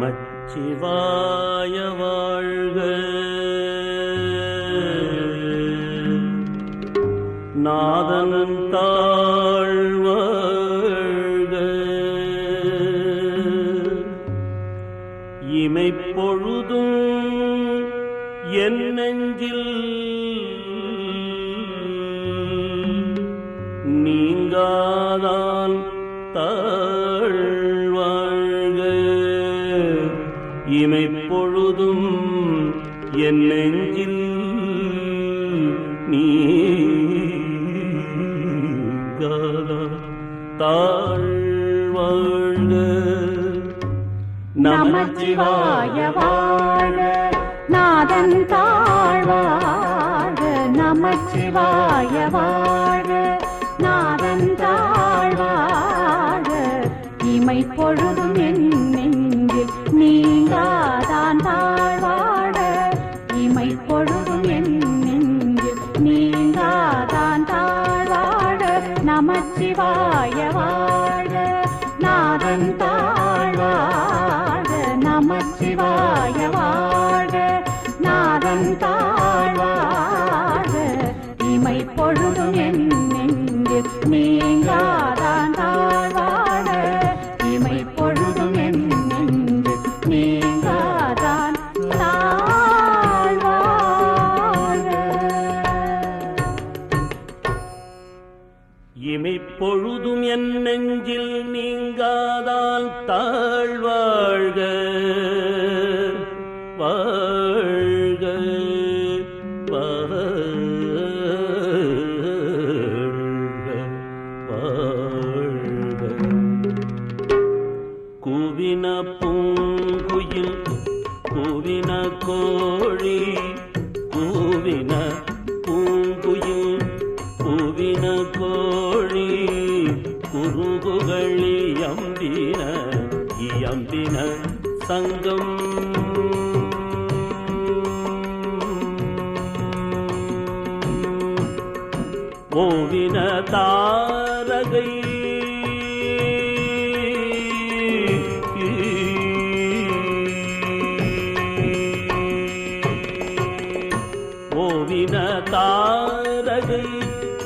நமச்சிவாய வாழ்க. நாதன் தாழ்வாழ்க. இமைப்பொழுதும் என் நெஞ்சில் நீங்காதான் தாழ்வாழ்க. இமைப்பொழுதும் என் நெஞ்சில் நீங்காதான் தாழ்வாழ்க. நமச்சிவாய வாழ்க. நாதன் தாழ்வாழ்க. நமச்சிவாய வாழ்க. நாதன் தாழ்வாழ்க. இமைப்பொழுதும் என் நெஞ்சில் நீங்காதான் தாழ்வாழ்க. இமைப்பொழுதும் என் நெஞ்சில் நீங்காதான் தாழ்வாழ்க. நமச்சிவாய வாழ்க. நாதன் தாழ்வாழ்க. நமச்சிவாய வாழ்க. நாதன் தாழ்வாழ்க. இமைப்பொழுதும் என் நெஞ்சில் நீங்காதான் தாழ்வாழ்க. இமைப்பொழுதும் என் நெஞ்சில் நீங்காதான் தாழ்வாழ்க. இமைப்பொழுதும் என் நெஞ்சில் நீங்காதால் தாழ்வாழ்க. வாழ்க வாழ்க வாழ்க. கூவின பூங்குயில் கூவின கோழி கூவின பூங்குயில் கூவின கோழி குறுகுகளி அம்பின இயம்பின சங்கம் ஓவின தாரகை ஓவின தாரகை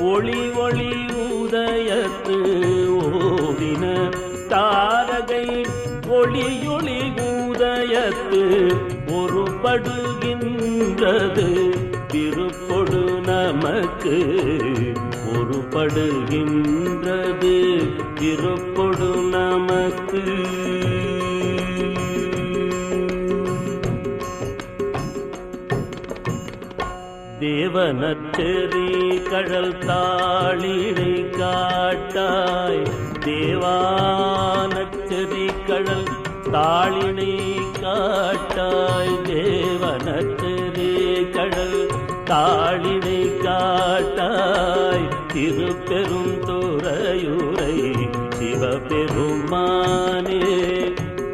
ஒளி ஒளி உதயத்து ஓவின தாரகை ஒளியொளி உதயத்து ஒருபடுகின்றது திருப்பொடு நமக்கு. ஒருபடுகின்றது திருப்பொடு நமக்கு. தேவனச்செறி கடல் தாளினை காட்டாய். தேவானச்செறி கடல் தாளினை காட்டாய். தேவனச்செறி கடல் தாளினை காட்டாய். திருப்பெரும் துறையுரை சிவபெருமானே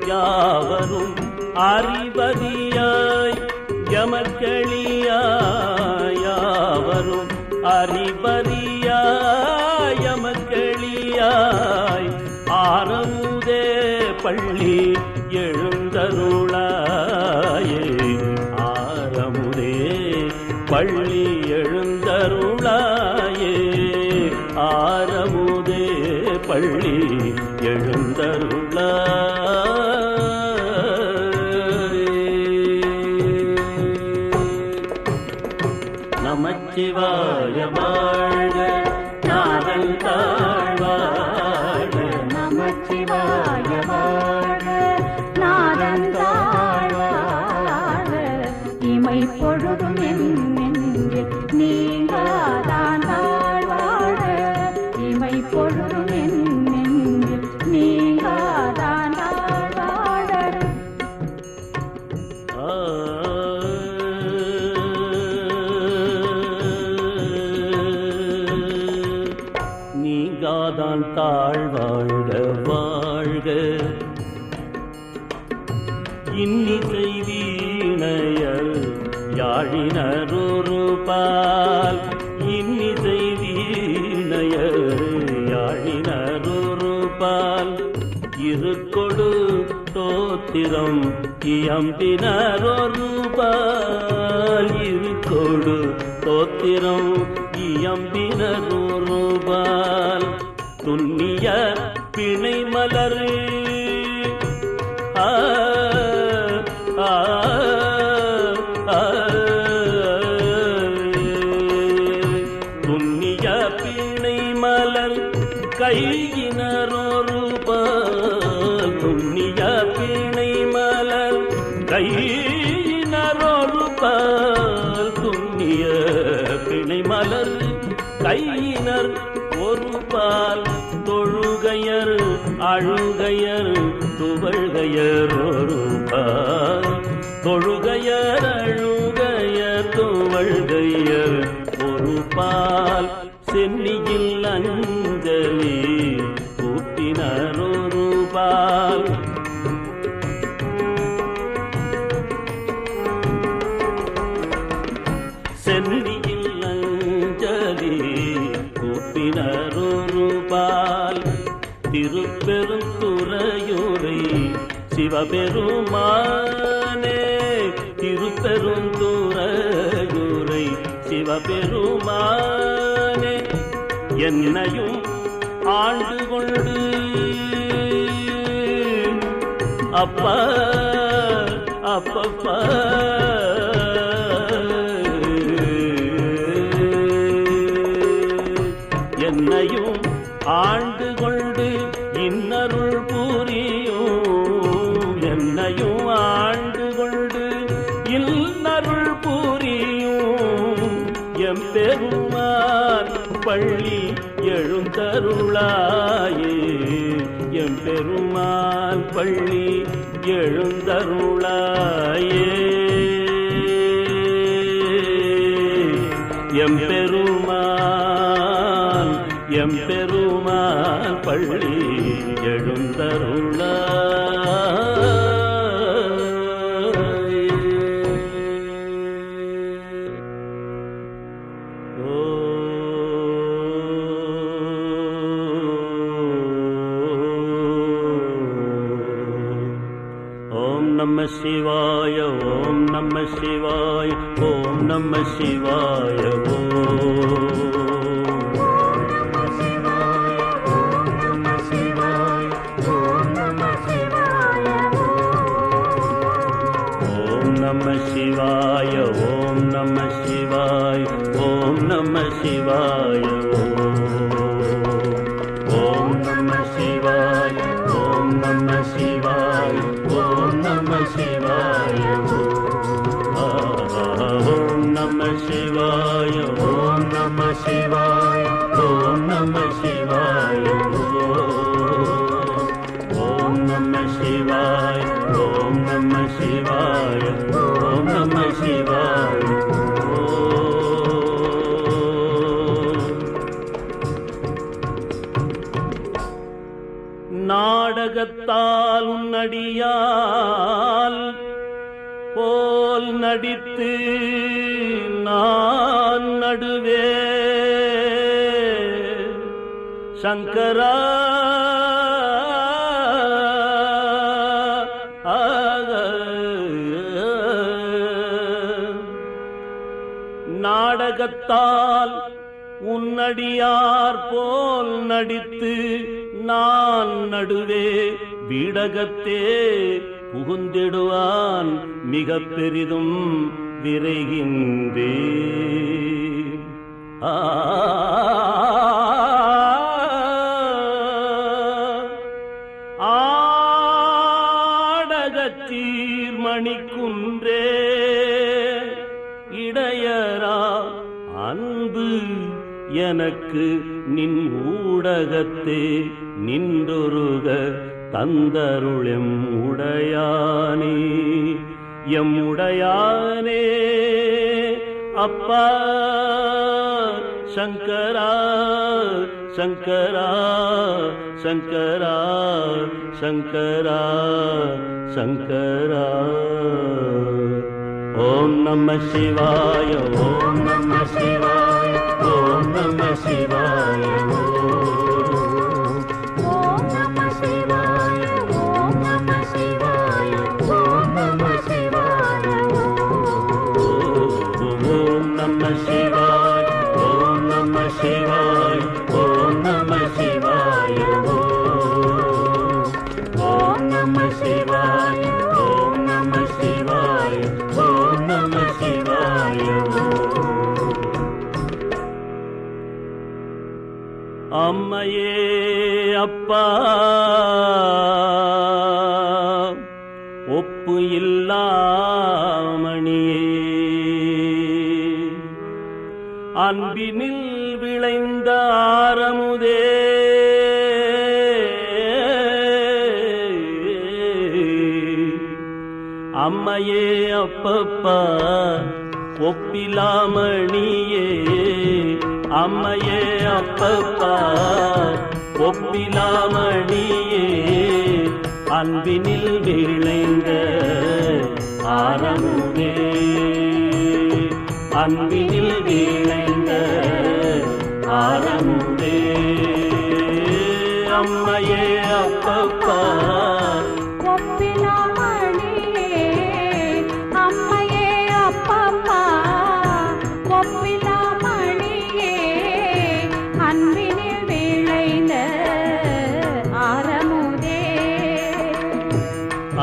யாவரும் அறிவதியாய் யமக்களியாய். யாவரும் அறிவதியாய் யமக்களியாய். ஆரமுதே பள்ளி எழுந்தருளாயே. ஆரமுதே பள்ளி எழுந்தருளாயே. ஆரமுதே பள்ளி எழுந்தருளாயே. நமச்சிவாய வாழ்க. நாதன் தாழ்வாழ்க. நமச்சிவாய வாழ்க. நாதன் தாழ்வாழ்க. இமைப்பொழுதும் என் நெஞ்சில் நீங்காதான் தாழ்வாழ்க. இமைப்பொழுதும் என் நெஞ்சில் நீங்காதான் தாழ்வாழ்க. நீங்காதான் தாழ்வாழ்க வாழ்க. இன்னிசை வீணையல் யாழினரொரு பால். இன்னிசை வீணையல் யாழினரொரு பால். இருக்கொடு தோத்திரம் இயம்பினரொருபால் இருக்கொடு தோத்திரம் இயம்பினரொருபால் துன்னிய பிணை மலர் துன்னிய பிணை மலர் கையினரொருபால் துன்னிய பிணை மலர் கையினரொருபால் துன்னிய பிணை மலர் கையினர் ஒரு பால் தொழுகையர் அழுகையர் துவழ்கையர் ஒரு பால் தொழுகையர் அழுகையர் துவழ்கையர் ஒரு பால் சென்னியில் அஞ்சலி கூட்டினர் ஒரு பால் சென்னியில் அஞ்சலி கூட்டினரொரு பால் திருப்பெருந்துறையூரை சிவபெருமானே திருப்பெருந்துறையூரை சிவபெருமானே என்னையும் ஆண்டு கொண்டு அப்பா அப்பப்பா என்னையும் ஆண்டு கொண்டு இன்னருள் புரியும் என்னையும் ஆண்டு கொண்டு இன்னருள் புரியும் எம்பெருமான் பள்ளி எழுந்தருளாயே எம்பெருமான் பள்ளி எழுந்தருளாயே எம்பெருமான் எம்பெருமான் பள்ளி எழுந்தருளாயே. ஓம் நம சிவாய ஓம் நம சிவாய ஓம் நம சிவாய ஓம் நம சிவாய ஓம் நம சிவாய ஓம் நம சிவாய ஓம் நம சிவாய ஓம் நம சிவாய ஓம் நம சிவாய ஓம் நம சிவாய ஓம் நம சிவாய ஓம் நம சிவாய ஓம் நம சிவாய ஓம் நம சிவாய ஓம் நம சிவாய நாடகத்தால் நடியால் போல் நடித்து நான் நடுவே சங்கரா நாடகத்தால் உன்னடியார் போல் நடித்து நான் நடுவே வீடகத்தே புகுந்திடுவான் மிக பெரிதும் விரைகின்றே ஆடகத்தீர் மணிக்குன்றே இடையரா அன்பு எனக்கு நின் ஊடகத்தே நின்றொருக தந்தருளெம் உடையானே எம் உடையானே அப்பா சங்கரா சங்கரா சங்கரா சங்கரா சங்கரா ஓம் நம சிவாய ஓம் நம சிவாய ஓம் நம சிவாய ஓம் நம சிவாய அப்பா ஒப்பு இல்லாமணியே அன்பினில் விளைந்த ஆரமுதே அம்மையே அப்பப்பா ஒப்பிலாமணியே அம்மையே அப்பப்பா ஒப்பிலாமணியே அன்பினில் விளைந்த ஆரமுதே அன்பினில் விளைந்த ஆரமுதே அம்மையே அப்பப்பா ஒப்பிலாமணியே அம்மையே அப்பப்பா ஒப்பிலாமணியே அன்பினில் விளைந்த ஆரமுதே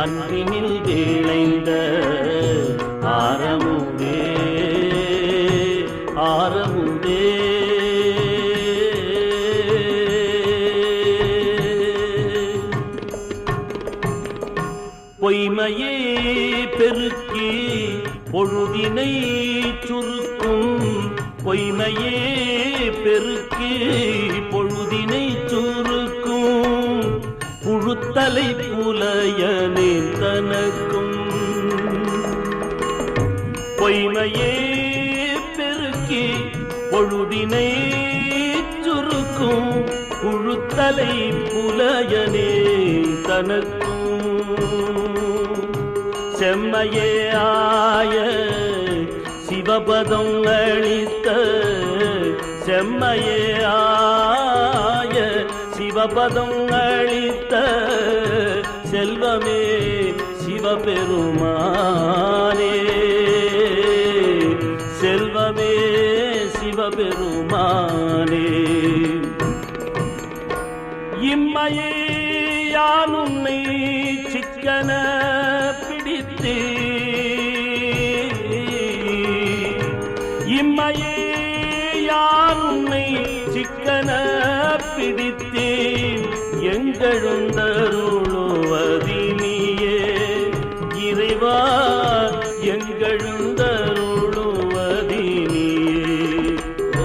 அன்பினில் விளைந்த ஆரமுதே ஆரமுதே பொய்மையே பெருக்கி பொழுதினை சுருக்கும் பொய்மையே பெருக்கி பொழுதினை சுருக்கும் புழுத்தலை புலையனே தனக்கும் பொய்மையே பெருக்கி பொழுதினை சுருக்கும் புழுத்தலை புலையனே தனக்கும் செம்மையே ஆய சிவபதம் அளித்த செம்மையே ஆய சிவபதம் அளித்த செல்வமே சிவபெருமானே செல்வமே சிவபெருமானே இம்மையே யான் உன்னை சிக்கன பிடித்தே இம்மையே யான் உன்னை சிக்கன பிடித்தேன் எங்கெழுந்தருளுவதினியே இறைவா எங்கெழுந்தருளுவதினியே ஓ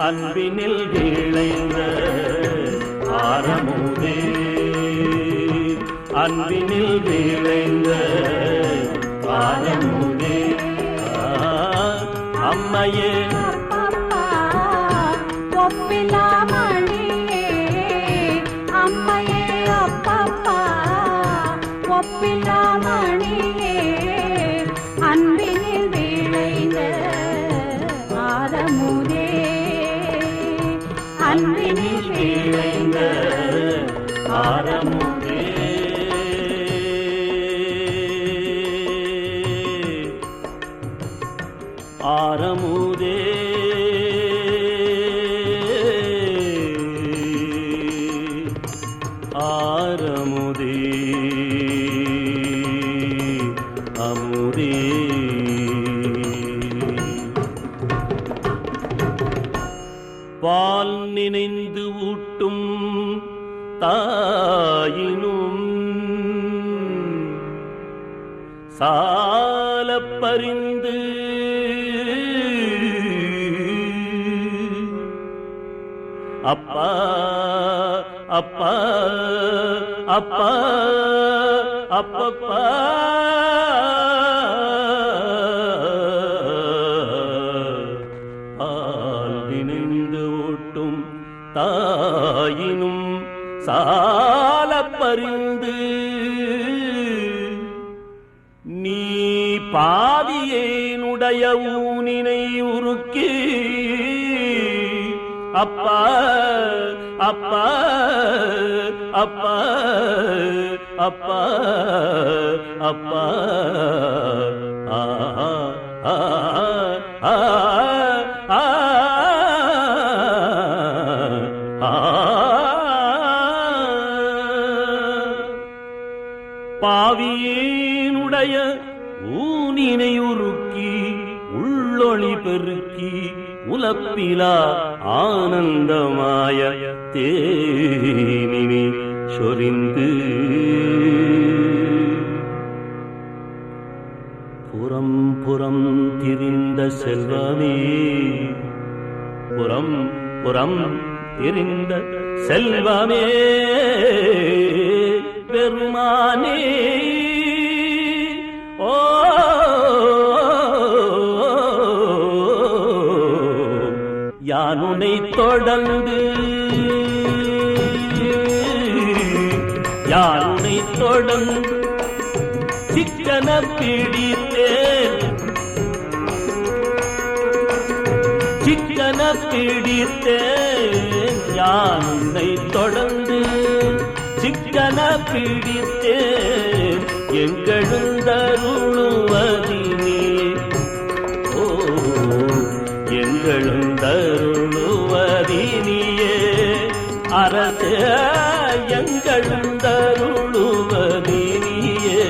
அன்பினில் விளைந்த ஆரமுதே அன்பினில் விளைந்த ஆரமுதே அம்மையே அப்பப்பா ஒப்பிலாமணியே அம்மையே அப்பப்பா ஒப்பிலாமணியே அன்பினில் விளைந்த ஆரமுதே அன்பினில் விளைந்த ஆரமுதே ஆரமுதே ஆரமுதே அமுதே பால் நினைந்து ஊட்டும் தாயினும் சாலப் பரிந்து அப்பா அப்பா அப்பா அப்பப்பா ஆல் நினைந்து ஓட்டும் தாயினும் சாலப் பரிந்து நீ பாதியேனுடைய ஊனினை உருக்கி அப்பா அப்பா அப்பா அப்பா அப்பா ஆ ஆ ஆ ஆ பாவியேனுடைய ஊனினை உருக்கி உள்ளொளி பெருக்கி உலப்பிலா ஆனந்தமாய தேனினி சொரிந்து புறம் புறம் திரிந்த செல்வமே புறம் புறம் திரிந்த செல்வமே பெருமானே ஓ யானுனை தொடர்ந்து யானுனை தொடர்ந்து சிக்கன பிடித்தேன் சிக்கன பிடித்தேன் யானை தொடர்ந்து சிக்கன பிடித்தேன் எங்களுந்தருளுவதினே ஓ எங்களுந்தருளுவதினியே அரசே எங்களுந்தருளுவதினியே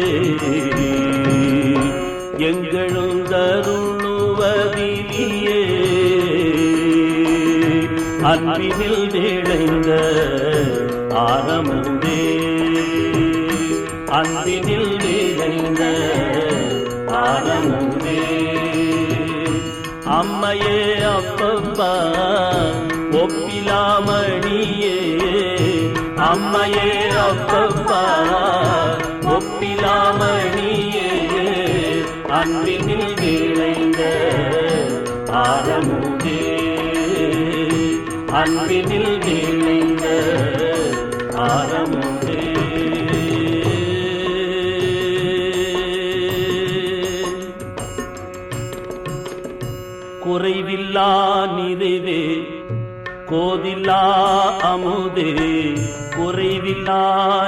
எங்களுந்தருளுவதினியே அன்பினில் விளைந்த ஆரமுதே அன்பினில் விளைந்த ஆரமுதே அம்மையே அப்பப்பா ஒப்பிலாமணியே அம்மையே அப்பப்பா ஒப்பிலாமணியே அன்பினில் விளைந்த ஆரமுதே அன்பினில் விளைந்த ஆரமுதே குறைவில்லா நிறைவே கோதில்லா அமுதே குறைவில்லா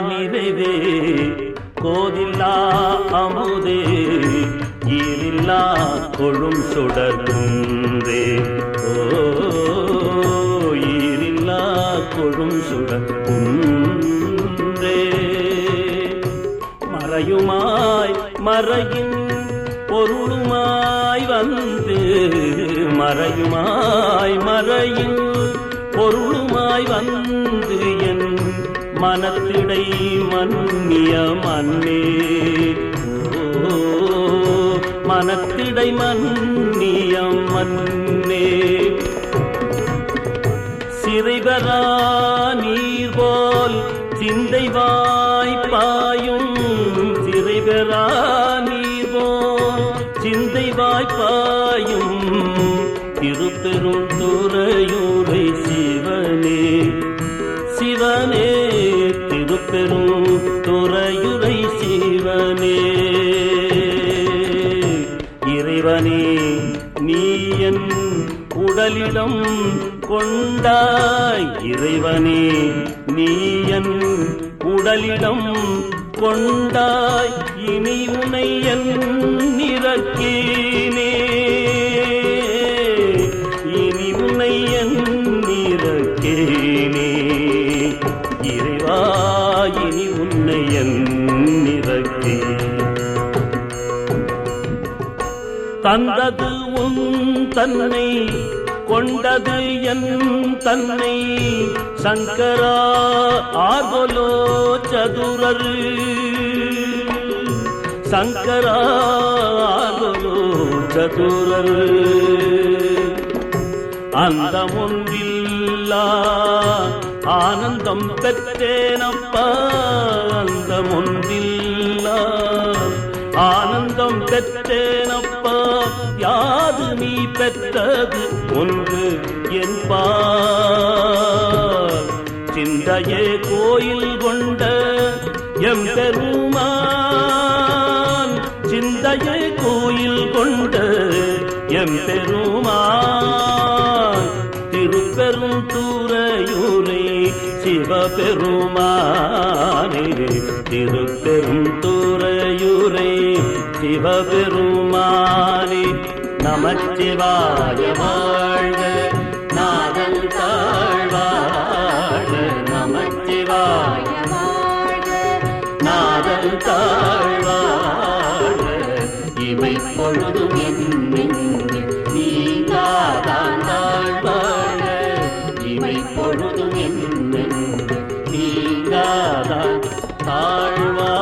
நிறைவே கோதில்லா அமுதே ஈரில்லா கொழும் சுடர்குன்றே ஓ ஈரில்லா கொழும் சுடர்குன்றே மறையுமாய் மறையின் பொருளுமாய் வந்து மறையுமாய் மறையின் பொருளுமாய் வந்து என் மனத்திடை மன்னிய மன்னே ஓ மனத்திடை மன்னிய மன்னே சிறைபெறா நீர் போல் சிந்தை வாய்ப்பாயும் சிறைபெறா நீர் போல் சிந்தை வாய்ப்பாயும் திருப்பெரும் துறையூரை சிவனே சிவனே திருப்பெரும் துறையுரை சிவனே இறைவனே நீ என் உடலிடம் கொண்டாய் இறைவனே நீ என் உடலிடம் கொண்டாய் இனி உனை என் நிறக்கேனே இனி உனை என் நிறக்கேனே இறைவா இனி உன்னை என் நிறக்கே தந்தது உன் தன்னை கொண்டது என் தன்னை சங்கரா ஆர்வலோ சதுரர் சங்கரா ஆர்வலோ சதுரர் அந்த ஒன்றில்லா ஆனந்தம் பெற்றேனப்பா அந்த ஒன்றில்லா ஆனந்தம் பெற்றேனப்பா யாது நீ பெற்றது ஒன்று என்பார் சிந்தையே கோயில் கொண்ட எம்பெருமான் சிந்தையே கோயில் கொண்ட எம்பெருமான் திருப்பெரும் துறையூரை சிவபெருமானே திருப்பெரும் துறையூரை சிவபெருமானே நமச்சிவாய வாழ்க நாதன் தாழ்வாழ நமச்சிவாய நாதன் தாழ்வாழ இவை பொழுதும் என் நெஞ்சில் நீங்காதான் தாழ்வாழ இவை பொழுதும் என் தாழ்வாரே